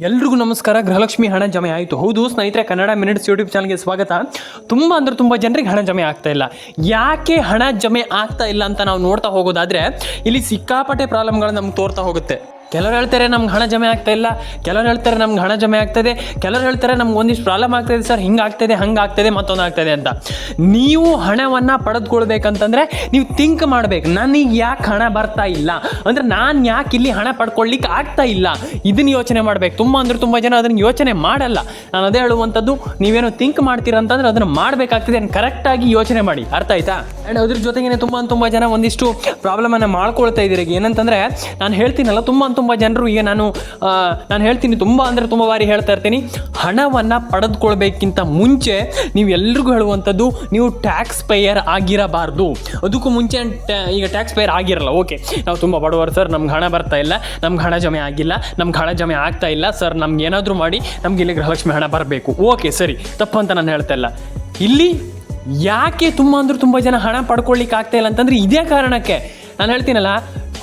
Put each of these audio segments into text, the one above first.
ಎಲ್ರಿಗೂ ನಮಸ್ಕಾರ. ಗೃಹಲಕ್ಷ್ಮಿ ಹಣ ಜಮೆ ಆಯಿತು. ಹೌದು ಸ್ನೇಹಿತರೆ, ಕನ್ನಡ ಮಿನಿಟ್ಸ್ ಯೂಟ್ಯೂಬ್ ಚಾನಲ್ಗೆ ಸ್ವಾಗತ. ತುಂಬ ಜನರಿಗೆ ಹಣ ಜಮೆ ಆಗ್ತಾ ಇಲ್ಲ. ಯಾಕೆ ಹಣ ಜಮೆ ಆಗ್ತಾ ಇಲ್ಲ ಅಂತ ನಾವು ನೋಡ್ತಾ ಹೋಗೋದಾದರೆ ಇಲ್ಲಿ ಸಿಕ್ಕಾಪಟ್ಟೆ ಪ್ರಾಬ್ಲಮ್ಗಳು ನಮ್ಗೆ ತೋರ್ತಾ ಹೋಗುತ್ತೆ. ಕೆಲವರು ಹೇಳ್ತಾರೆ ನಮ್ಗೆ ಹಣ ಜಮೆ ಆಗ್ತಾ ಇಲ್ಲ, ಕೆಲವರು ಹೇಳ್ತಾರೆ ನಮ್ಗೆ ಹಣ ಜಮೆ ಆಗ್ತದೆ, ಕೆಲವರು ಹೇಳ್ತಾರೆ ನಮ್ಗೆ ಒಂದಿಷ್ಟು ಪ್ರಾಬ್ಲಮ್ ಆಗ್ತಾಯಿದೆ ಸರ್, ಹಿಂಗಾಗ್ತದೆ ಹಂಗಾಗ್ತದೆ ಮತ್ತೊಂದು ಆಗ್ತದೆ ಅಂತ. ನೀವು ಹಣವನ್ನು ಪಡೆದುಕೊಳ್ಬೇಕಂತಂದರೆ ನೀವು ಥಿಂಕ್ ಮಾಡಬೇಕು, ನನಗೆ ಯಾಕೆ ಹಣ ಬರ್ತಾ ಇಲ್ಲ, ಅಂದರೆ ನಾನು ಯಾಕೆ ಇಲ್ಲಿ ಹಣ ಪಡ್ಕೊಳ್ಳಿಕ್ಕೆ ಆಗ್ತಾ ಇಲ್ಲ, ಇದನ್ನು ಯೋಚನೆ ಮಾಡಬೇಕು. ತುಂಬ ಜನ ಅದನ್ನು ಯೋಚನೆ ಮಾಡಲ್ಲ. ನಾನು ಅದೇ ಹೇಳುವಂಥದ್ದು, ನೀವೇನೋ ಥಿಂಕ್ ಮಾಡ್ತೀರಂತಂದ್ರೆ ಅದನ್ನು ಮಾಡಬೇಕಾಗ್ತದೆ, ಕರೆಕ್ಟಾಗಿ ಯೋಚನೆ ಮಾಡಿ. ಅರ್ಥ ಆಯ್ತಾ? ಆ್ಯಂಡ್ ಅದ್ರ ಜೊತೆಗೇ ತುಂಬ ಜನ ಒಂದಿಷ್ಟು ಪ್ರಾಬ್ಲಮನ್ನು ಮಾಡ್ಕೊಳ್ತಾ ಇದ್ದೀರಿ. ಏನಂತಂದರೆ ನಾನು ಹೇಳ್ತೀನಲ್ಲ, ತುಂಬ ಜನರು ಈಗ ನಾನು ಹೇಳ್ತೀನಿ, ತುಂಬ ಬಾರಿ ಹೇಳ್ತಾ ಇರ್ತೀನಿ, ಹಣವನ್ನು ಪಡೆದುಕೊಳ್ಬೇಕಿಂತ ಮುಂಚೆ ನೀವು ಎಲ್ರಿಗೂ ಹೇಳುವಂಥದ್ದು, ನೀವು ಟ್ಯಾಕ್ಸ್ ಪೇಯರ್ ಆಗಿರಬಾರ್ದು. ಅದಕ್ಕೂ ಮುಂಚೆ ಈಗ ಟ್ಯಾಕ್ಸ್ ಪೇಯರ್ ಆಗಿರಲ್ಲ, ಓಕೆ ನಾವು ತುಂಬ ಬಡವರು ಸರ್, ನಮ್ಗೆ ಹಣ ಬರ್ತಾ ಇಲ್ಲ, ನಮ್ಗೆ ಹಣ ಜಮೆ ಆಗಿಲ್ಲ, ನಮ್ಗೆ ಹಣ ಜಮೆ ಆಗ್ತಾ ಇಲ್ಲ ಸರ್, ನಮ್ಗೆ ಏನಾದರೂ ಮಾಡಿ ನಮ್ಗೆ ಇಲ್ಲಿ ಗೃಹಲಕ್ಷ್ಮಿ ಹಣ ಬರಬೇಕು. ಓಕೆ ಸರಿ, ತಪ್ಪಂತ ನಾನು ಹೇಳ್ತಾ ಇಲ್ಲ. ಇಲ್ಲಿ ಯಾಕೆ ತುಂಬ ಜನ ಹಣ ಪಡ್ಕೊಳ್ಳಿಕ್ಕೆ ಆಗ್ತಾ ಇಲ್ಲ ಅಂತಂದರೆ ಇದೇ ಕಾರಣಕ್ಕೆ. ನಾನು ಹೇಳ್ತೀನಲ್ಲ,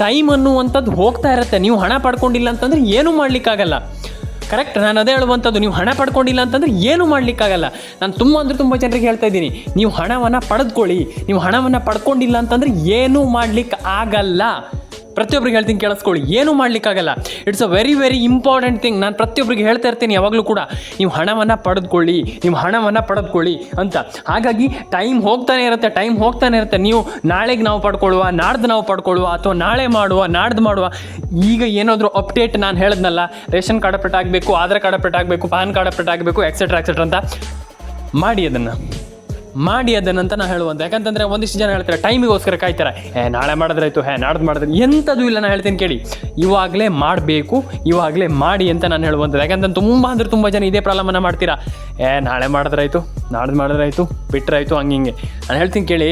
ಟೈಮ್ ಅನ್ನುವಂಥದ್ದು ಹೋಗ್ತಾ ಇರುತ್ತೆ. ನೀವು ಹಣ ಪಡ್ಕೊಂಡಿಲ್ಲ ಅಂತಂದರೆ ಏನೂ ಮಾಡಲಿಕ್ಕಾಗಲ್ಲ. ಕರೆಕ್ಟ್, ನಾನು ಅದೇ ಹೇಳುವಂಥದ್ದು, ನೀವು ಹಣ ಪಡ್ಕೊಂಡಿಲ್ಲ ಅಂತಂದರೆ ಏನೂ ಮಾಡಲಿಕ್ಕಾಗಲ್ಲ. ನಾನು ತುಂಬ ಜನರಿಗೆ ಹೇಳ್ತಾ ಇದ್ದೀನಿ, ನೀವು ಹಣವನ್ನು ಪಡೆದುಕೊಳ್ಳಿ. ನೀವು ಹಣವನ್ನು ಪಡ್ಕೊಂಡಿಲ್ಲ ಅಂತಂದರೆ ಏನೂ ಮಾಡಲಿಕ್ಕೆ ಆಗಲ್ಲ. ಪ್ರತಿಯೊಬ್ಬರಿಗೆ ಹೇಳ್ತೀನಿ, ಕೇಳಿಸ್ಕೊಳ್ಳಿ, ಏನೂ ಮಾಡಲಿಕ್ಕಾಗಲ್ಲ. It's a very important thing. ನಾನು ಪ್ರತಿಯೊಬ್ಬರಿಗೆ ಹೇಳ್ತಾ ಇರ್ತೀನಿ ಯಾವಾಗಲೂ ಕೂಡ, ನೀವು ಹಣವನ್ನು ಪಡೆದುಕೊಳ್ಳಿ ಅಂತ. ಹಾಗಾಗಿ ಟೈಮ್ ಹೋಗ್ತಾನೆ ಇರುತ್ತೆ. ನೀವು ನಾಳೆಗೆ ನಾವು ಪಡ್ಕೊಳ್ಳುವ, ನಾಡ್ದು ನಾವು ಪಡ್ಕೊಳ್ಳುವ, ಅಥವಾ ನಾಳೆ ಮಾಡುವ, ನಾಡ್ದು ಮಾಡುವ. ಈಗ ಏನಾದರೂ ಅಪ್ಡೇಟ್ ನಾನು ಹೇಳಿದ್ನಲ್ಲ, ರೇಷನ್ ಕಾರ್ಡ್ ಅಪ್ಡೇಟ್ ಆಗಬೇಕು, ಆಧಾರ್ ಕಾರ್ಡ್ ಅಪ್ಡೇಟ್ ಆಗಬೇಕು, ಪಾನ್ ಕಾರ್ಡ್ ಅಪ್ಡೇಟ್ ಆಗಬೇಕು, ಎಕ್ಸೆಟ್ರಾ ಅಂತ ಮಾಡಿ ಅದನ್ನಂತ ನಾನು ಹೇಳುವಂಥ. ಯಾಕಂತಂದರೆ ಒಂದಿಷ್ಟು ಜನ ಹೇಳ್ತಾರೆ, ಟೈಮಿಗೋಸ್ಕರ ಕಾಯ್ತಾರೆ, ನಾಳೆ ಮಾಡಿದ್ರಾಯ್ತು, ನಾಡ್ದು ಮಾಡಿದ್ರೆ ಎಂಥದ್ದು ಇಲ್ಲ. ನಾನು ಹೇಳ್ತೀನಿ ಕೇಳಿ, ಇವಾಗಲೇ ಮಾಡಬೇಕು, ಇವಾಗಲೇ ಮಾಡಿ ಅಂತ ನಾನು ಹೇಳುವಂಥದ್ದು. ಯಾಕಂತಂದ್ರೆ ತುಂಬ ಜನ ಇದೇ ಪ್ರಾಬ್ಲಮನ್ನು ಮಾಡ್ತೀರಾ, ನಾಳೆ ಮಾಡಿದ್ರಾಯ್ತು, ನಾಡ್ದು ಮಾಡಿದ್ರಾಯ್ತು, ಬಿಟ್ಟರಾಯ್ತು, ಹಂಗೆ. ನಾನು ಹೇಳ್ತೀನಿ ಕೇಳಿ,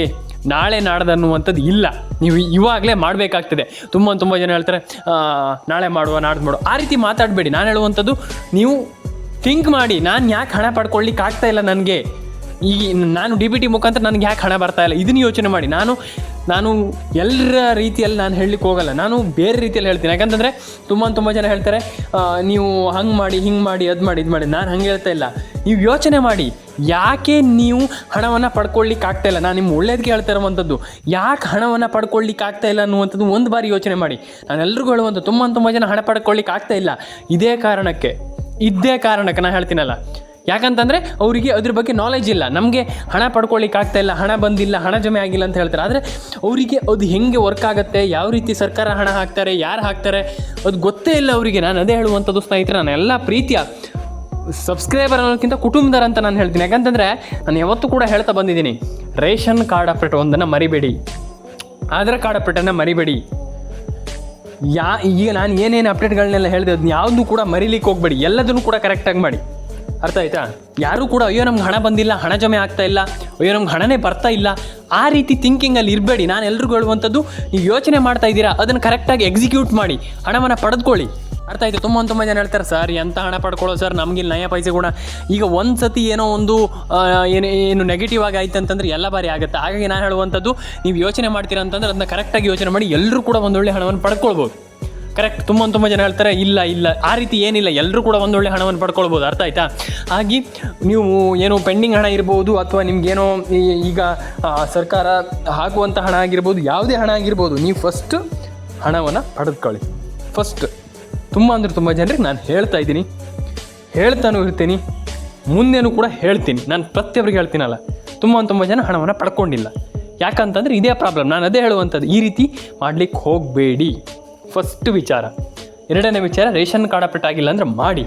ನಾಳೆ ನಾಡ್ದು ಅನ್ನುವಂಥದ್ದು ಇಲ್ಲ, ನೀವು ಇವಾಗಲೇ ಮಾಡಬೇಕಾಗ್ತದೆ. ತುಂಬ ಜನ ಹೇಳ್ತಾರೆ ನಾಳೆ ಮಾಡುವ, ನಾಡ್ದು ಮಾಡುವ, ಆ ರೀತಿ ಮಾತಾಡಬೇಡಿ. ನಾನು ಹೇಳುವಂಥದ್ದು, ನೀವು ಥಿಂಕ್ ಮಾಡಿ, ನಾನು ಯಾಕೆ ಹಣ ಪಡ್ಕೊಳ್ಳಿಕ್ಕೆ ಆಗ್ತಾ ಇಲ್ಲ, ನನಗೆ ಈಗ ನಾನು DBT ಮುಖಾಂತರ ನನಗೆ ಯಾಕೆ ಹಣ ಬರ್ತಾ ಇಲ್ಲ, ಇದನ್ನು ಯೋಚನೆ ಮಾಡಿ. ನಾನು ಎಲ್ಲರ ರೀತಿಯಲ್ಲಿ ನಾನು ಹೇಳಲಿಕ್ಕೆ ಹೋಗಲ್ಲ, ನಾನು ಬೇರೆ ರೀತಿಯಲ್ಲಿ ಹೇಳ್ತೀನಿ. ಯಾಕಂತಂದರೆ ತುಂಬ ಜನ ಹೇಳ್ತಾರೆ ನೀವು ಹಂಗೆ ಮಾಡಿ, ಹಿಂಗೆ ಮಾಡಿ, ಅದು ಮಾಡಿ, ಇದು ಮಾಡಿ. ನಾನು ಹಂಗೆ ಹೇಳ್ತಾ ಇಲ್ಲ. ನೀವು ಯೋಚನೆ ಮಾಡಿ, ಯಾಕೆ ನೀವು ಹಣವನ್ನು ಪಡ್ಕೊಳ್ಳಿಕ್ಕೆ ಆಗ್ತಾ ಇಲ್ಲ. ನಾನು ನಿಮ್ಮ ಒಳ್ಳೇದಕ್ಕೆ ಹೇಳ್ತಾ ಇರುವಂಥದ್ದು, ಯಾಕೆ ಹಣವನ್ನು ಪಡ್ಕೊಳ್ಳಿಕ್ಕೆ ಆಗ್ತಾ ಇಲ್ಲ ಅನ್ನುವಂಥದ್ದು ಒಂದು ಬಾರಿ ಯೋಚನೆ ಮಾಡಿ. ನಾನು ಎಲ್ರಿಗೂ ಹೇಳುವಂಥ, ತುಂಬ ಜನ ಹಣ ಪಡ್ಕೊಳ್ಳಿಕ್ಕೆ ಆಗ್ತಾ ಇಲ್ಲ, ಇದೇ ಕಾರಣಕ್ಕೆ ನಾನು ಹೇಳ್ತೀನಲ್ಲ. ಯಾಕಂತಂದರೆ ಅವರಿಗೆ ಅದ್ರ ಬಗ್ಗೆ ನಾಲೆಜ್ ಇಲ್ಲ. ನಮಗೆ ಹಣ ಪಡ್ಕೊಳ್ಳಿಕ್ಕೆ ಆಗ್ತಾ ಇಲ್ಲ, ಹಣ ಬಂದಿಲ್ಲ, ಹಣ ಜಮೆ ಆಗಿಲ್ಲ ಅಂತ ಹೇಳ್ತಾರೆ. ಆದರೆ ಅವರಿಗೆ ಅದು ಹೆಂಗೆ ವರ್ಕ್ ಆಗುತ್ತೆ, ಯಾವ ರೀತಿ ಸರ್ಕಾರ ಹಣ ಹಾಕ್ತಾರೆ, ಯಾರು ಹಾಕ್ತಾರೆ, ಅದು ಗೊತ್ತೇ ಇಲ್ಲ ಅವರಿಗೆ. ನಾನು ಅದೇ ಹೇಳುವಂಥದ್ದು ಸ್ನೇಹಿತರೆ, ನಾನು ಎಲ್ಲ ಪ್ರೀತಿಯ ಸಬ್ಸ್ಕ್ರೈಬರ್ ಅನ್ನೋದಕ್ಕಿಂತ ಕುಟುಂಬದರ ಅಂತ ನಾನು ಹೇಳ್ತೀನಿ. ಯಾಕಂತಂದರೆ ನಾನು ಯಾವತ್ತೂ ಕೂಡ ಹೇಳ್ತಾ ಬಂದಿದ್ದೀನಿ, ರೇಷನ್ ಕಾರ್ಡ್ ಅಪ್ಡೇಟ್ ಒಂದನ್ನು ಮರಿಬೇಡಿ, ಆಧಾರ್ ಕಾರ್ಡ್ ಅಪ್ಡೇಟನ್ನು ಮರಿಬೇಡಿ. ಈಗ ನಾನು ಏನೇನು ಅಪ್ಡೇಟ್ಗಳನ್ನೆಲ್ಲ ಹೇಳಿದೆ ಅದನ್ನ ಯಾವುದೂ ಕೂಡ ಮರಿಲಿಕ್ಕೆ ಹೋಗಬೇಡಿ, ಎಲ್ಲದನ್ನು ಕೂಡ ಕರೆಕ್ಟಾಗಿ ಮಾಡಿ. ಅರ್ಥ ಆಯ್ತಾ? ಯಾರೂ ಕೂಡ ಅಯ್ಯೋ ನಮ್ಗೆ ಹಣ ಬಂದಿಲ್ಲ, ಹಣ ಜಮೆ ಆಗ್ತಾ ಇಲ್ಲ, ಅಯ್ಯೋ ನಮ್ಗೆ ಹಣನೇ ಬರ್ತಾ ಇಲ್ಲ, ಆ ರೀತಿ ಥಿಂಕಿಂಗಲ್ಲಿ ಇರಬೇಡಿ. ನಾನು ಎಲ್ರಿಗೂ ಹೇಳುವಂಥದ್ದು, ನೀವು ಯೋಚನೆ ಮಾಡ್ತಾ ಇದ್ದೀರಾ, ಅದನ್ನು ಕರೆಕ್ಟಾಗಿ ಎಕ್ಸಿಕ್ಯೂಟ್ ಮಾಡಿ, ಹಣವನ್ನು ಪಡೆದುಕೊಳ್ಳಿ. ಅರ್ಥ ಆಯಿತು? ತುಂಬ ಜನ ಹೇಳ್ತಾರೆ, ಸರ್ ಎಂಥ ಹಣ ಪಡ್ಕೊಳ್ಳೋ ಸರ್, ನಮಗೆ ನಯ ಪೈಸೆ ಕೂಡ. ಈಗ ಒಂದು ಸತಿ ಏನೋ ಒಂದು ಏನು ನೆಗೆಟಿವ್ ಆಗಿ ಆಯ್ತು ಅಂತಂದರೆ ಎಲ್ಲ ಬಾರಿ ಆಗುತ್ತೆ. ಹಾಗಾಗಿ ನಾನು ಹೇಳುವಂಥದ್ದು, ನೀವು ಯೋಚನೆ ಮಾಡ್ತೀರಾ ಅಂತಂದರೆ ಅದನ್ನ ಕರೆಕ್ಟಾಗಿ ಯೋಚನೆ ಮಾಡಿ, ಎಲ್ಲರೂ ಕೂಡ ಒಂದೊಳ್ಳೆ ಹಣವನ್ನು ಪಡ್ಕೊಳ್ಬೋದು. ಕರೆಕ್ಟ್. ತುಂಬ ಜನ ಹೇಳ್ತಾರೆ, ಇಲ್ಲ ಆ ರೀತಿ ಏನಿಲ್ಲ, ಎಲ್ಲರೂ ಕೂಡ ಒಂದೊಳ್ಳೆ ಹಣವನ್ನು ಪಡ್ಕೊಳ್ಬೋದು. ಅರ್ಥ ಆಯ್ತಾ? ಹಾಗೆ ನೀವು ಏನೋ ಪೆಂಡಿಂಗ್ ಹಣ ಇರ್ಬೋದು, ಅಥವಾ ನಿಮಗೇನೋ ಈಗ ಸರ್ಕಾರ ಹಾಕುವಂಥ ಹಣ ಆಗಿರ್ಬೋದು, ಯಾವುದೇ ಹಣ ಆಗಿರ್ಬೋದು, ನೀವು ಫಸ್ಟ್ ಹಣವನ್ನು ಪಡೆದುಕೊಳ್ಳಿ. ಫಸ್ಟ್ ತುಂಬ ಜನರಿಗೆ ನಾನು ಹೇಳ್ತಾ ಇದ್ದೀನಿ, ಹೇಳ್ತಾನೂ ಇರ್ತೀನಿ, ಮುಂದೇನೂ ಕೂಡ ಹೇಳ್ತೀನಿ. ನಾನು ಪ್ರತಿಯೊಬ್ಬರಿಗೆ ಹೇಳ್ತೀನಲ್ಲ, ತುಂಬ ಜನ ಹಣವನ್ನು ಪಡ್ಕೊಂಡಿಲ್ಲ. ಯಾಕಂತಂದರೆ ಇದೇ ಪ್ರಾಬ್ಲಮ್. ನಾನು ಅದೇ ಹೇಳುವಂಥದ್ದು, ಈ ರೀತಿ ಮಾಡಲಿಕ್ಕೆ ಹೋಗಬೇಡಿ. ಫಸ್ಟ್ ವಿಚಾರ. ಎರಡನೇ ವಿಚಾರ, ರೇಷನ್ ಕಾರ್ಡ್ ಅಪ್ಡೇಟ್ ಆಗಿಲ್ಲ ಅಂದರೆ ಮಾಡಿ,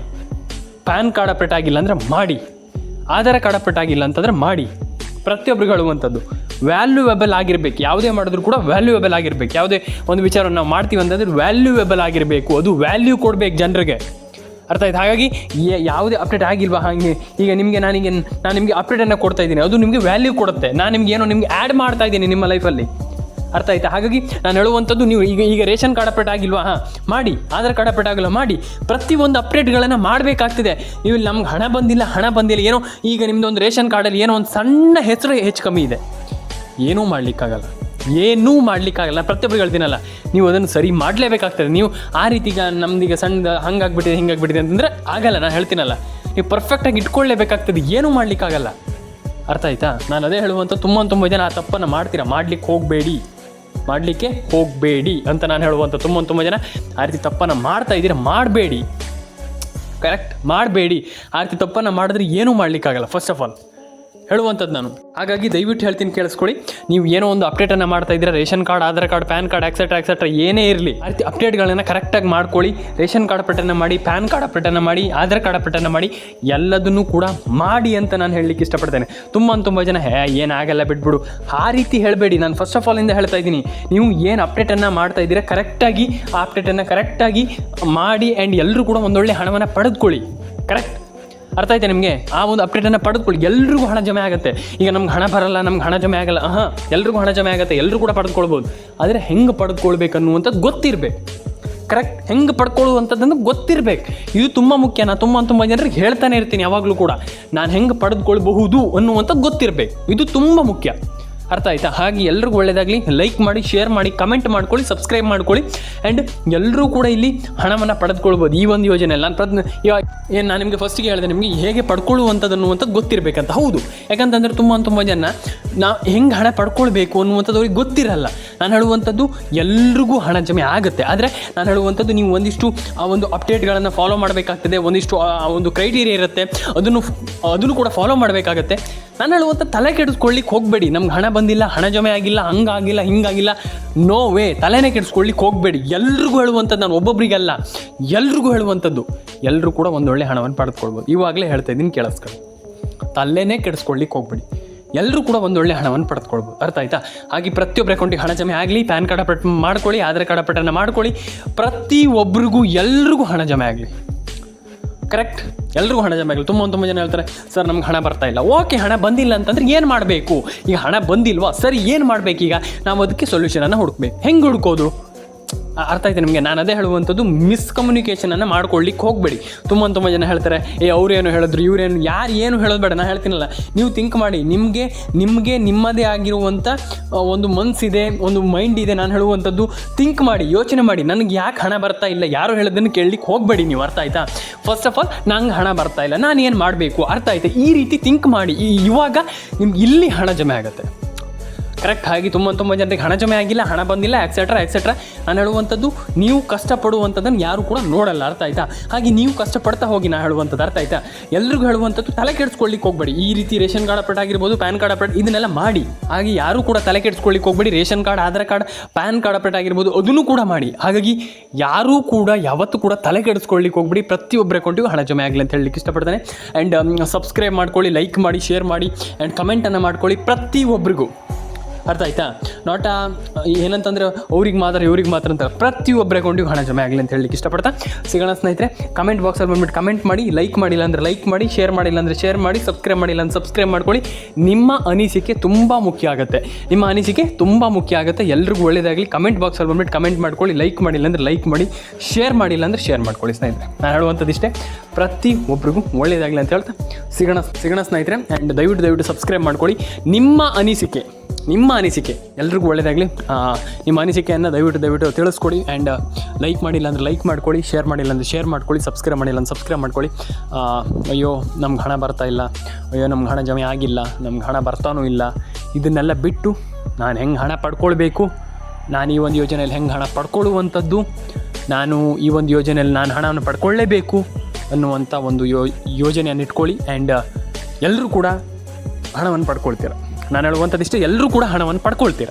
ಪ್ಯಾನ್ ಕಾರ್ಡ್ ಅಪ್ಡೇಟ್ ಆಗಿಲ್ಲ ಅಂದರೆ ಮಾಡಿ, ಆಧಾರ್ ಕಾರ್ಡ್ ಅಪ್ಡೇಟ್ ಆಗಿಲ್ಲ ಅಂತಂದರೆ ಮಾಡಿ. ಪ್ರತಿಯೊಬ್ಬರಿಗೆ ಹೇಳುವಂಥದ್ದು, ವ್ಯಾಲ್ಯೂಯಬಲ್ ಆಗಿರಬೇಕು. ಯಾವುದೇ ಮಾಡಿದ್ರು ಕೂಡ ವ್ಯಾಲ್ಯೂಯಬಲ್ ಆಗಿರಬೇಕು. ಯಾವುದೇ ಒಂದು ವಿಚಾರವನ್ನು ನಾವು ಮಾಡ್ತೀವಿ ಅಂತಂದರೆ ವ್ಯಾಲ್ಯೂಯಬಲ್ ಆಗಿರಬೇಕು, ಅದು ವ್ಯಾಲ್ಯೂ ಕೊಡಬೇಕು ಜನರಿಗೆ. ಅರ್ಥ ಆಯ್ತು? ಹಾಗಾಗಿ ಯಾವುದೇ ಅಪ್ಡೇಟ್ ಆಗಿಲ್ವಾ, ಹಾಗೆ ಈಗ ನಾನು ನಿಮಗೆ ಅಪ್ಡೇಟನ್ನು ಕೊಡ್ತಾ ಇದ್ದೀನಿ, ಅದು ನಿಮಗೆ ವ್ಯಾಲ್ಯೂ ಕೊಡುತ್ತೆ. ನಾನು ನಿಮಗೆ ಆ್ಯಡ್ ಮಾಡ್ತಾ ಇದ್ದೀನಿ ನಿಮ್ಮ ಲೈಫಲ್ಲಿ. ಅರ್ಥ ಆಯ್ತಾ? ಹಾಗಾಗಿ ನಾನು ಹೇಳುವಂಥದ್ದು, ನೀವು ಈಗ ರೇಷನ್ ಕಾರ್ಡ್ ಅಪ್ಡೇಟ್ ಆಗಿಲ್ವಾ, ಮಾಡಿ. ಆಧಾರ್ ಕಾರ್ಡ್ ಅಪ್ಡೇಟ್ ಆಗಿಲ್ಲ, ಮಾಡಿ. ಪ್ರತಿಯೊಂದು ಅಪ್ಡೇಟ್ಗಳನ್ನು ಮಾಡಬೇಕಾಗ್ತದೆ. ನೀವು ನಮ್ಗೆ ಹಣ ಬಂದಿಲ್ಲ ಏನೋ ಈಗ ನಿಮ್ಮದೊಂದು ರೇಷನ್ ಕಾರ್ಡಲ್ಲಿ ಏನೋ ಒಂದು ಸಣ್ಣ ಹೆಸರು ಹೆಚ್ಚು ಕಮ್ಮಿ ಇದೆ, ಏನೂ ಮಾಡಲಿಕ್ಕಾಗಲ್ಲ. ಏನೂ ಮಾಡಲಿಕ್ಕಾಗಲ್ಲ. ಪ್ರತಿಯೊಬ್ಬರು ಹೇಳ್ತೀನಲ್ಲ, ನೀವು ಅದನ್ನು ಸರಿ ಮಾಡಲೇಬೇಕಾಗ್ತದೆ. ನೀವು ಆ ರೀತಿಗ ನಮ್ದೀಗ ಸಣ್ಣ ಹಂಗಾಗ್ಬಿಟ್ಟಿದೆ ಹಿಂಗಾಗ್ಬಿಟ್ಟಿದೆ ಅಂತಂದರೆ ಆಗಲ್ಲ. ನಾನು ಹೇಳ್ತೀನಲ್ಲ, ನೀವು ಪರ್ಫೆಕ್ಟಾಗಿ ಇಟ್ಕೊಳ್ಳೇಬೇಕಾಗ್ತದೆ, ಏನೂ ಮಾಡಲಿಕ್ಕಾಗಲ್ಲ. ಅರ್ಥ ಆಯ್ತಾ? ನಾನು ಅದೇ ಹೇಳುವಂಥ ತುಂಬ ಜನ ಆ ತಪ್ಪನ್ನು ಮಾಡ್ತೀರಾ. ಮಾಡಲಿಕ್ಕೆ ಹೋಗಬೇಡಿ ಅಂತ ನಾನು ಹೇಳುವಂಥ ತುಂಬ ಜನ ಆ ರೀತಿ ತಪ್ಪನ್ನು ಮಾಡ್ತಾ ಇದ್ದೀರಾ. ಮಾಡಬೇಡಿ, ಕರೆಕ್ಟ್, ಮಾಡಬೇಡಿ. ಆ ರೀತಿ ತಪ್ಪನ್ನು ಮಾಡಿದ್ರೆ ಏನೂ ಮಾಡಲಿಕ್ಕಾಗಲ್ಲ ಫಸ್ಟ್ ಆಫ್ ಆಲ್ ಹೇಳುವಂಥದ್ದು ನಾನು. ಹಾಗಾಗಿ ದಯವಿಟ್ಟು ಹೇಳ್ತೀನಿ, ಕೇಳಿಸ್ಕೊಳ್ಳಿ. ನೀವು ಏನೋ ಒಂದು ಅಪ್ಡೇಟನ್ನು ಮಾಡ್ತಾ ಇದ್ದೀರಾ, ration card, Aadhaar card, PAN card etcetera ಏನೇ ಇರಲಿ, ಆ ರೀತಿ ಅಪ್ಡೇಟ್ಗಳನ್ನು ಕರೆಕ್ಟಾಗಿ ಮಾಡ್ಕೊಳ್ಳಿ. ರೇಷನ್ ಕಾರ್ಡ್ ಅಪ್ಡೇಟನ್ನು ಮಾಡಿ, ಪ್ಯಾನ್ ಕಾರ್ಡ್ ಅಪ್ಡೇಟನ್ನು ಮಾಡಿ, ಆಧಾರ್ ಕಾರ್ಡ್ ಅಪ್ಡೇಟನ್ನು ಮಾಡಿ, ಎಲ್ಲದನ್ನೂ ಕೂಡ ಮಾಡಿ ಅಂತ ನಾನು ಹೇಳಲಿಕ್ಕೆ ಇಷ್ಟಪಡ್ತೇನೆ. ತುಂಬ ಜನ ಏನಾಗಲ್ಲ ಬಿಟ್ಬಿಡು ಆ ರೀತಿ ಹೇಳಬೇಡಿ. ನಾನು ಫಸ್ಟ್ ಆಫ್ ಆಲ್ ಇಂದ ಹೇಳ್ತಾ ಇದ್ದೀನಿ, ನೀವು ಏನು ಅಪ್ಡೇಟನ್ನು ಮಾಡ್ತಾ ಇದ್ದೀರಾ ಕರೆಕ್ಟಾಗಿ ಆ ಅಪ್ಡೇಟನ್ನು ಕರೆಕ್ಟಾಗಿ ಮಾಡಿ ಆ್ಯಂಡ್ ಎಲ್ಲರೂ ಕೂಡ ಒಂದೊಳ್ಳೆ ಹಣವನ್ನು ಪಡೆದುಕೊಳ್ಳಿ. ಕರೆಕ್ಟ್, ಅರ್ಥ ಆಯ್ತಾ ನಿಮಗೆ? ಆ ಒಂದು ಅಪ್ಡೇಟನ್ನು ಪಡೆದುಕೊಳ್ಳಿ. ಎಲ್ರಿಗೂ ಹಣ ಜಮೆ ಆಗುತ್ತೆ. ಈಗ ನಮ್ಗೆ ಹಣ ಬರಲ್ಲ, ನಮ್ಗೆ ಹಣ ಜಮೆ ಆಗಲ್ಲ, ಎಲ್ರಿಗೂ ಹಣ ಜಮೆ ಆಗುತ್ತೆ, ಎಲ್ಲರೂ ಕೂಡ ಪಡೆದುಕೊಳ್ಬೋದು. ಆದರೆ ಹೆಂಗೆ ಪಡೆದುಕೊಳ್ಬೇಕನ್ನುವಂಥದ್ದು ಗೊತ್ತಿರಬೇಕು. ಕರೆಕ್ಟ್, ಹೆಂಗೆ ಪಡ್ಕೊಳ್ಳುವಂಥದ್ದನ್ನು ಗೊತ್ತಿರಬೇಕು. ಇದು ತುಂಬ ಮುಖ್ಯ. ನಾನು ತುಂಬ ಜನರಿಗೆ ಹೇಳ್ತಾನೆ ಇರ್ತೀನಿ ಯಾವಾಗಲೂ ಕೂಡ, ನಾನು ಹೆಂಗೆ ಪಡೆದುಕೊಳ್ಬಹುದು ಅನ್ನುವಂಥದ್ದು ಗೊತ್ತಿರಬೇಕು. ಇದು ತುಂಬ ಮುಖ್ಯ. ಅರ್ಥ ಆಯ್ತಾ? ಹಾಗೆ ಎಲ್ರಿಗೂ ಒಳ್ಳೆಯದಾಗಲಿ. ಲೈಕ್ ಮಾಡಿ, ಶೇರ್ ಮಾಡಿ, ಕಮೆಂಟ್ ಮಾಡ್ಕೊಳ್ಳಿ, ಸಬ್ಸ್ಕ್ರೈಬ್ ಮಾಡ್ಕೊಳ್ಳಿ. ಆ್ಯಂಡ್ ಎಲ್ಲರೂ ಕೂಡ ಇಲ್ಲಿ ಹಣವನ್ನು ಪಡೆದುಕೊಳ್ಬೋದು ಈ ಒಂದು ಯೋಜನೆಯಲ್ಲಿ. ನಾನು ನಿಮಗೆ ಫಸ್ಟಿಗೆ ಹೇಳಿದೆ, ನಿಮಗೆ ಹೇಗೆ ಪಡ್ಕೊಳ್ಳುವಂಥದ್ದು ಅನ್ನುವಂಥದ್ದು ಗೊತ್ತಿರಬೇಕಂತ. ಹೌದು, ಯಾಕಂತಂದರೆ ತುಂಬ ಜನ ಹೆಂಗೆ ಹಣ ಪಡ್ಕೊಳ್ಬೇಕು ಅನ್ನುವಂಥದ್ದು ಅವ್ರಿಗೆ ಗೊತ್ತಿರಲ್ಲ. ನಾನು ಹೇಳುವಂಥದ್ದು ಎಲ್ರಿಗೂ ಹಣ ಜಮೆ ಆಗುತ್ತೆ. ಆದರೆ ನಾನು ಹೇಳುವಂಥದ್ದು ನೀವು ಒಂದಿಷ್ಟು ಆ ಒಂದು ಅಪ್ಡೇಟ್ಗಳನ್ನು ಫಾಲೋ ಮಾಡಬೇಕಾಗ್ತದೆ. ಒಂದಿಷ್ಟು ಆ ಒಂದು ಕ್ರೈಟೀರಿಯಾ ಇರುತ್ತೆ, ಅದನ್ನು ಕೂಡ ಫಾಲೋ ಮಾಡಬೇಕಾಗತ್ತೆ. ನಾನು ಹೇಳುವಂಥ ತಲೆ ಕೆಡಿಸ್ಕೊಳ್ಳಿಕ್ಕೆ ಹೋಗಬೇಡಿ. ನಮ್ಗೆ ಹಣ ಬಂದಿಲ್ಲ, ಹಣ ಜಮೆ ಆಗಿಲ್ಲ, ಹಂಗಾಗಿಲ್ಲ, ಹಿಂಗಾಗಿಲ್ಲ, ನೋ ವೇ, ತಲೆನೇ ಕೆಡಿಸ್ಕೊಳ್ಳಿಕ್ಕೆ ಹೋಗಬೇಡಿ. ಎಲ್ರಿಗೂ ಹೇಳುವಂಥದ್ದು, ನಾನು ಒಬ್ಬೊಬ್ಬರಿಗಲ್ಲ, ಎಲ್ರಿಗೂ ಹೇಳುವಂಥದ್ದು, ಎಲ್ಲರೂ ಕೂಡ ಒಂದೊಳ್ಳೆ ಹಣವನ್ನು ಪಡೆದುಕೊಳ್ಬೋದು. ಇವಾಗಲೇ ಹೇಳ್ತಾ ಇದ್ದೀನಿ, ಕೇಳಿಸ್ಕೊಳ್ಳಿ. ತಲೆನೇ ಕೆಡಿಸ್ಕೊಳ್ಳಿಕ್ಕೆ ಹೋಗಬೇಡಿ, ಎಲ್ಲರೂ ಕೂಡ ಒಂದೊಳ್ಳೆ ಹಣವನ್ನು ಪಡೆದುಕೊಳ್ಬೋದು. ಅರ್ಥ ಆಯ್ತಾ? ಹಾಗೆ ಪ್ರತಿಯೊಬ್ಬರ ಅಕೌಂಟಿಗೆ ಹಣ ಜಮೆ ಆಗಲಿ, ಪ್ಯಾನ್ ಕಾರ್ಡ್ ಅಪ್ಡೇಟ್ ಮಾಡ್ಕೊಳ್ಳಿ, ಆಧಾರ್ ಕಾರ್ಡ್ ಅಪ್ಡೇಟನ್ನು ಮಾಡ್ಕೊಳ್ಳಿ. ಪ್ರತಿಯೊಬ್ಬರಿಗೂ ಎಲ್ರಿಗೂ ಹಣ ಜಮೆ ಆಗಲಿ. ಕರೆಕ್ಟ್, ಎಲ್ರಿಗೂ ಹಣ ಜಮೆ ಆಗಲಿ. ತುಂಬ ಜನ ಹೇಳ್ತಾರೆ, ಸರ್ ನಮ್ಗೆ ಹಣ ಬರ್ತಾ ಇಲ್ಲ. ಓಕೆ, ಹಣ ಬಂದಿಲ್ಲ ಅಂತಂದ್ರೆ ಏನು ಮಾಡಬೇಕು? ಈಗ ಹಣ ಬಂದಿಲ್ವಾ, ಸರಿ, ಏನು ಮಾಡಬೇಕು? ಈಗ ನಾವು ಅದಕ್ಕೆ ಸೊಲ್ಯೂಷನನ್ನು ಹುಡುಕ್ಬೇಕು. ಹೆಂಗೆ ಹುಡುಕೋದು? ಅರ್ಥ ಆಯ್ತು ನಿಮಗೆ? ನಾನು ಅದೇ ಹೇಳುವಂಥದ್ದು, ಮಿಸ್ಕಮ್ಯುನಿಕೇಷನನ್ನು ಮಾಡ್ಕೊಳ್ಳಿಕ್ಕೆ ಹೋಗಬೇಡಿ. ತುಂಬ ಜನ ಹೇಳ್ತಾರೆ, ಅವ್ರೇನು ಹೇಳಿದ್ರು, ಇವರೇನು, ಯಾರು ಏನು ಹೇಳೋದು ಬೇಡ. ನಾನು ಹೇಳ್ತೀನಲ್ಲ, ನೀವು ಥಿಂಕ್ ಮಾಡಿ. ನಿಮಗೆ ನಿಮ್ಮದೇ ಆಗಿರುವಂಥ ಒಂದು ಮನಸ್ಸಿದೆ, ಒಂದು ಮೈಂಡ್ ಇದೆ. ನಾನು ಹೇಳುವಂಥದ್ದು ಥಿಂಕ್ ಮಾಡಿ, ಯೋಚನೆ ಮಾಡಿ. ನನಗೆ ಯಾಕೆ ಹಣ ಬರ್ತಾ ಇಲ್ಲ, ಯಾರು ಹೇಳೋದನ್ನು ಕೇಳಲಿಕ್ಕೆ ಹೋಗಬೇಡಿ ನೀವು. ಅರ್ಥ ಆಯ್ತಾ? ಫಸ್ಟ್ ಆಫ್ ಆಲ್, ನಂಗೆ ಹಣ ಬರ್ತಾ ಇಲ್ಲ, ನಾನು ಏನು ಮಾಡಬೇಕು? ಅರ್ಥ ಆಯ್ತಾ? ಈ ರೀತಿ ಥಿಂಕ್ ಮಾಡಿ. ಇವಾಗ ನಿಮ್ಗೆ ಇಲ್ಲಿ ಹಣ ಜಮೆ ಆಗುತ್ತೆ. ಕರೆಕ್ಟ್. ಹಾಗೆ ತುಂಬ ಜನರಿಗೆ ಹಣ ಜಮೆ ಆಗಿಲ್ಲ, ಹಣ ಬಂದಿಲ್ಲ, ಎಕ್ಸೆಟ್ರಾ. ನಾನು ಹೇಳುವಂಥದ್ದು, ನೀವು ಕಷ್ಟಪಡುವಂಥದ್ದನ್ನು ಯಾರು ಕೂಡ ನೋಡಲ್ಲ. ಅರ್ಥ ಆಯ್ತಾ? ಹಾಗೆ ನೀವು ಕಷ್ಟಪಡ್ತಾ ಹೋಗಿ. ನಾನು ಹೇಳುವಂಥದ್ದು ಅರ್ಥ ಆಯ್ತಾ? ಎಲ್ರಿಗೂ ಹೇಳುವಂಥದ್ದು, ತಲೆ ಕೆಡಿಸ್ಕೊಳ್ಳಿಕ್ಕೆ ಹೋಗಬೇಡಿ. ಈ ರೀತಿ ರೇಷನ್ ಕಾರ್ಡ್ ಅಪ್ಡೇಟ್ ಆಗಿರ್ಬೋದು, ಪ್ಯಾನ್ ಕಾರ್ಡ್ ಅಪ್ಡೇಟ್, ಇದನ್ನೆಲ್ಲ ಮಾಡಿ. ಹಾಗೆ ಯಾರು ಕೂಡ ತಲೆ ಕೆಡಿಸ್ಕೊಳ್ಳಿಕ್ಕೆ ಹೋಗಬೇಡಿ. Ration card, Aadhaar card, PAN card update ಆಗಿರ್ಬೋದು, ಅದನ್ನು ಕೂಡ ಮಾಡಿ. ಹಾಗಾಗಿ ಯಾರೂ ಕೂಡ ಯಾವತ್ತೂ ಕೂಡ ತಲೆ ಕೆಡಿಸ್ಕೊಳ್ಳಿಕ್ಕೆ ಹೋಗಬೇಡಿ. ಪ್ರತಿಯೊಬ್ಬರ ಅಕೌಂಟಿಗೂ ಹಣ ಜಮೆ ಆಗಲಿ ಅಂತ ಹೇಳಲಿಕ್ಕೆ ಇಷ್ಟಪಡ್ತೇನೆ. ಆ್ಯಂಡ್ ಸಬ್ಸ್ಕ್ರೈಬ್ ಮಾಡ್ಕೊಳ್ಳಿ, ಲೈಕ್ ಮಾಡಿ, ಶೇರ್ ಮಾಡಿ, ಆ್ಯಂಡ್ ಕಮೆಂಟನ್ನು ಮಾಡ್ಕೊಳ್ಳಿ ಪ್ರತಿಯೊಬ್ಬರಿಗೂ. ಅರ್ಥ ಆಯ್ತಾ? ನಾಟ್ ಏನಂತಂದರೆ ಅವ್ರಿಗೆ ಮಾತ್ರ ಇವ್ರಿಗೆ ಮಾತ್ರ ಅಂತ, ಪ್ರತಿಯೊಬ್ಬರ ಅಕೌಂಟಿಗೂ ಹಣ ಜಮೆ ಆಗಲಿ ಅಂತ ಹೇಳಲಿಕ್ಕೆ ಇಷ್ಟಪಡ್ತಾ ಸಿಗೋಣ ಸ್ನೇಹಿತರೆ. ಕಮೆಂಟ್ ಬಾಕ್ಸಲ್ಲಿ ಬಂದುಬಿಟ್ಟು ಕಮೆಂಟ್ ಮಾಡಿ, ಲೈಕ್ ಮಾಡಿಲ್ಲ ಅಂದರೆ ಲೈಕ್ ಮಾಡಿ, ಶೇರ್ ಮಾಡಿಲ್ಲ ಅಂದರೆ ಶೇರ್ ಮಾಡಿ, ಸಬ್ಸ್ಕ್ರೈಬ್ ಮಾಡಿಲ್ಲ ಅಂದರೆ ಸಬ್ಸ್ಕ್ರೈಬ್ ಮಾಡ್ಕೊಳ್ಳಿ. ನಿಮ್ಮ ಅನಿಸಿಕೆ ತುಂಬ ಮುಖ್ಯ ಆಗುತ್ತೆ. ನಿಮ್ಮ ಅನಿಸಿಕೆ ತುಂಬ ಮುಖ್ಯ ಆಗುತ್ತೆ. ಎಲ್ರಿಗೂ ಒಳ್ಳೆಯದಾಗಲಿ. ಕಮೆಂಟ್ ಬಾಕ್ಸಲ್ಲಿ ಬಂದುಬಿಟ್ಟು ಕಮೆಂಟ್ ಮಾಡ್ಕೊಳ್ಳಿ, ಲೈಕ್ ಮಾಡಿಲ್ಲ ಅಂದರೆ ಲೈಕ್ ಮಾಡಿ, ಶೇರ್ ಮಾಡಿಲ್ಲ ಅಂದರೆ ಶೇರ್ ಮಾಡ್ಕೊಳ್ಳಿ ಸ್ನೇಹಿತರೆ. ನಾನು ಹೇಳುವಂಥದ್ದು ಇಷ್ಟೇ, ಪ್ರತಿಯೊಬ್ಬರಿಗೂ ಒಳ್ಳೆಯದಾಗಲಿ ಅಂತ ಹೇಳ್ತಾ ಸಿಗೋಣ ಸ್ನೇಹಿತರೆ. ಆ್ಯಂಡ್ ದಯವಿಟ್ಟು ಸಬ್ಸ್ಕ್ರೈಬ್ ಮಾಡ್ಕೊಳ್ಳಿ. ನಿಮ್ಮ ಅನಿಸಿಕೆ ಎಲ್ರಿಗೂ ಒಳ್ಳೆಯದಾಗಲಿ. ನಿಮ್ಮ ಅನಿಸಿಕೆಯನ್ನು ದಯವಿಟ್ಟು ತಿಳಿಸ್ಕೊಡಿ. ಆ್ಯಂಡ್ ಲೈಕ್ ಮಾಡಿಲ್ಲ ಅಂದರೆ ಲೈಕ್ ಮಾಡ್ಕೊಳ್ಳಿ, ಶೇರ್ ಮಾಡಿಲ್ಲ ಅಂದರೆ ಶೇರ್ ಮಾಡ್ಕೊಳ್ಳಿ, ಸಬ್ಸ್ಕ್ರೈಬ್ ಮಾಡಿಲ್ಲ ಅಂದರೆ ಸಬ್ಸ್ಕ್ರೈಬ್ ಮಾಡ್ಕೊಳ್ಳಿ. ಅಯ್ಯೋ ನಮ್ಗೆ ಹಣ ಬರ್ತಾ ಇಲ್ಲ, ಅಯ್ಯೋ ನಮ್ಗೆ ಹಣ ಜಮೆ ಆಗಿಲ್ಲ, ನಮ್ಗೆ ಹಣ ಬರ್ತಾನೂ ಇಲ್ಲ, ಇದನ್ನೆಲ್ಲ ಬಿಟ್ಟು ನಾನು ಹೆಂಗೆ ಹಣ ಪಡ್ಕೊಳ್ಬೇಕು, ನಾನು ಈ ಒಂದು ಯೋಜನೆಯಲ್ಲಿ ಹೆಂಗೆ ಹಣ ಪಡ್ಕೊಳ್ಳುವಂಥದ್ದು, ನಾನು ಈ ಒಂದು ಯೋಜನೆಯಲ್ಲಿ ನಾನು ಹಣವನ್ನು ಪಡ್ಕೊಳ್ಳೇಬೇಕು ಅನ್ನುವಂಥ ಒಂದು ಯೋಜನೆಯನ್ನು ಇಟ್ಕೊಳ್ಳಿ. ಆ್ಯಂಡ್ ಎಲ್ಲರೂ ಕೂಡ ಹಣವನ್ನು ಪಡ್ಕೊಳ್ತೀರ. ನಾನು ಹೇಳುವಂಥದ್ದಿಷ್ಟು, ಎಲ್ಲರೂ ಕೂಡ ಹಣವನ್ನು ಪಡ್ಕೊಳ್ತೀರ.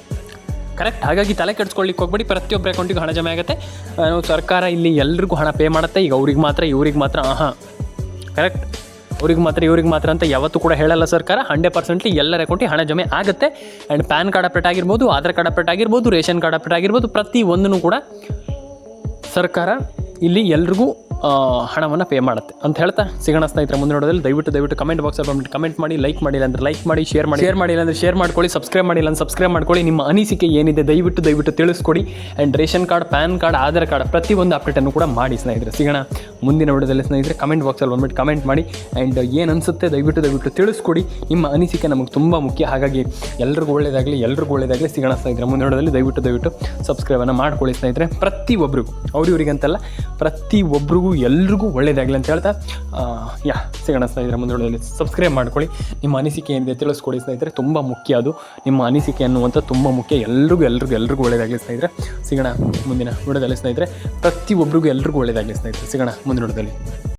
ಕರೆಕ್ಟ್. ಹಾಗಾಗಿ ತಲೆ ಕೆಡಿಸ್ಕೊಳ್ಳಿಕ್ಕೆ ಹೋಗ್ಬೇಡಿ. ಪ್ರತಿಯೊಬ್ಬರ ಅಕೌಂಟಿಗೂ ಹಣ ಜಮೆ ಆಗುತ್ತೆ. ಸರ್ಕಾರ ಇಲ್ಲಿ ಎಲ್ರಿಗೂ ಹಣ ಪೇ ಮಾಡುತ್ತೆ. ಈಗ ಇವ್ರಿಗೆ ಮಾತ್ರ ಕರೆಕ್ಟ್, ಇವ್ರಿಗೆ ಮಾತ್ರ ಅಂತ ಯಾವತ್ತೂ ಕೂಡ ಹೇಳಲ್ಲ ಸರ್ಕಾರ. 100% ಎಲ್ಲರ ಅಕೌಂಟಿಗೆ ಹಣ ಜಮೆ ಆಗುತ್ತೆ. ಆ್ಯಂಡ್ ಪ್ಯಾನ್ ಕಾರ್ಡ್ ಅಪ್ಡೇಟ್ ಆಗಿರ್ಬೋದು, ಆಧಾರ್ ಕಾರ್ಡ್ ಅಪ್ಡೇಟ್ ಆಗಿರ್ಬೋದು, ರೇಷನ್ ಕಾರ್ಡ್ ಅಪ್ಡೇಟ್ ಆಗಿರ್ಬೋದು, ಪ್ರತಿಯೊಂದನ್ನು ಕೂಡ ಸರ್ಕಾರ ಇಲ್ಲಿ ಎಲ್ರಿಗೂ ಹಣವನ್ನು ಪೇ ಮಾಡುತ್ತೆ ಅಂತ ಹೇಳ್ತಾ ಸಿಗೋಣ ಸ್ನೇಹಿತರೆ ಮುಂದೆ ನೋಡೋದ್ರಲ್ಲಿ. ದಯವಿಟ್ಟು ಕಮೆಂಟ್ ಬಾಕ್ಸಲ್ಲಿ ಕಮೆಂಟ್ ಮಾಡಿ, ಲೈಕ್ ಮಾಡಿಲ್ಲ ಅಂದರೆ ಲೈಕ್ ಮಾಡಿ, ಶೇರ್ ಮಾಡಿಲ್ಲ ಅಂದರೆ ಶೇರ್ ಮಾಡ್ಕೊಳ್ಳಿ, ಸಬ್ಸ್ಕ್ರೈಬ್ ಮಾಡಿಲ್ಲ ಅಂದರೆ ಸಬ್ಸ್ಕ್ರೈಬ್ ಮಾಡ್ಕೊಳ್ಳಿ. ನಿಮ್ಮ ಅನಿಸಿಕೆ ಏನಿದೆ ದಯವಿಟ್ಟು ತಿಳಿಸ್ಕೊಡಿ. And ration card, PAN card, Aadhaar card ಪ್ರತಿಯೊಂದು ಅಪ್ಡೇಟನ್ನು ಕೂಡ ಮಾಡಿ ಸ್ನೇಹಿತರೆ. ಸಿಗೋಣ ಮುಂದಿನ ವಿಡಿಯೋದಲ್ಲಿ ಸ್ನೇಹಿತರೆ. ಕಮೆಂಟ್ ಬಾಕ್ಸಲ್ಲಿ ಬಂದ್ಬಿಟ್ಟು ಕಮೆಂಟ್ ಮಾಡಿ. ಆ್ಯಂಡ್ ಏನು ಅನಿಸುತ್ತೆ ದಯವಿಟ್ಟು ತಿಳಿಸ್ಕೊಡಿ. ನಿಮ್ಮ ಅನಿಸಿಕೆ ನಮಗೆ ತುಂಬ ಮುಖ್ಯ. ಹಾಗಾಗಿ ಎಲ್ರಿಗೂ ಒಳ್ಳೆಯದಾಗಲಿ. ಸಿಗೋಣ ಸ್ನೇಹಿತರೆ ಮುಂದಿನ ವಿಡಿಯೋದಲ್ಲಿ. ದಯವಿಟ್ಟು ಸಬ್ಸ್ಕ್ರೈಬನ್ನು ಮಾಡ್ಕೊಳ್ಳಿ ಸ್ನೇಹಿತರೆ. ಪ್ರತಿಯೊಬ್ಬರಿಗೂ ಅವ್ರಿಗಂತಲ್ಲ, ಪ್ರತಿಯೊಬ್ಬರಿಗೂ ಎಲ್ರಿಗೂ ಒಳ್ಳೆಯದಾಗಲಿ ಅಂತ ಹೇಳ್ತಾ ಸಿಗೋಣ ಸ್ನೇಹಿತರೆ ಮುಂದಿನ ವಿಡಿಯೋದಲ್ಲಿ. ಸಬ್ಸ್ಕ್ರೈಬ್ ಮಾಡ್ಕೊಳ್ಳಿ. ನಿಮ್ಮ ಅನಿಸಿಕೆ ಏನಿದೆ ತಿಳಿಸ್ಕೊಡಿ ಸ್ನೇಹಿತರೆ. ತುಂಬ ಮುಖ್ಯ ಅದು. ನಿಮ್ಮ ಅನಿಸಿಕೆ ಅನ್ನುವಂಥ ತುಂಬ ಮುಖ್ಯ. ಎಲ್ರಿಗೂ ಒಳ್ಳೆಯದಾಗಲಿ ಸ್ನೇಹಿತರೆ. ಸಿಗೋಣ ಮುಂದಿನ ವಿಡಿಯೋದಲ್ಲಿ ಸ್ನೇಹಿತರೆ. ಪ್ರತಿಯೊಬ್ಬರಿಗೂ ಎಲ್ರಿಗೂ ಒಳ್ಳೆಯದಾಗಲಿ ಸ್ನೇಹಿತರೆ. ಸಿಗೋಣ ಮುಂದಿನ ವಿಡಿಯೋದಲ್ಲಿ.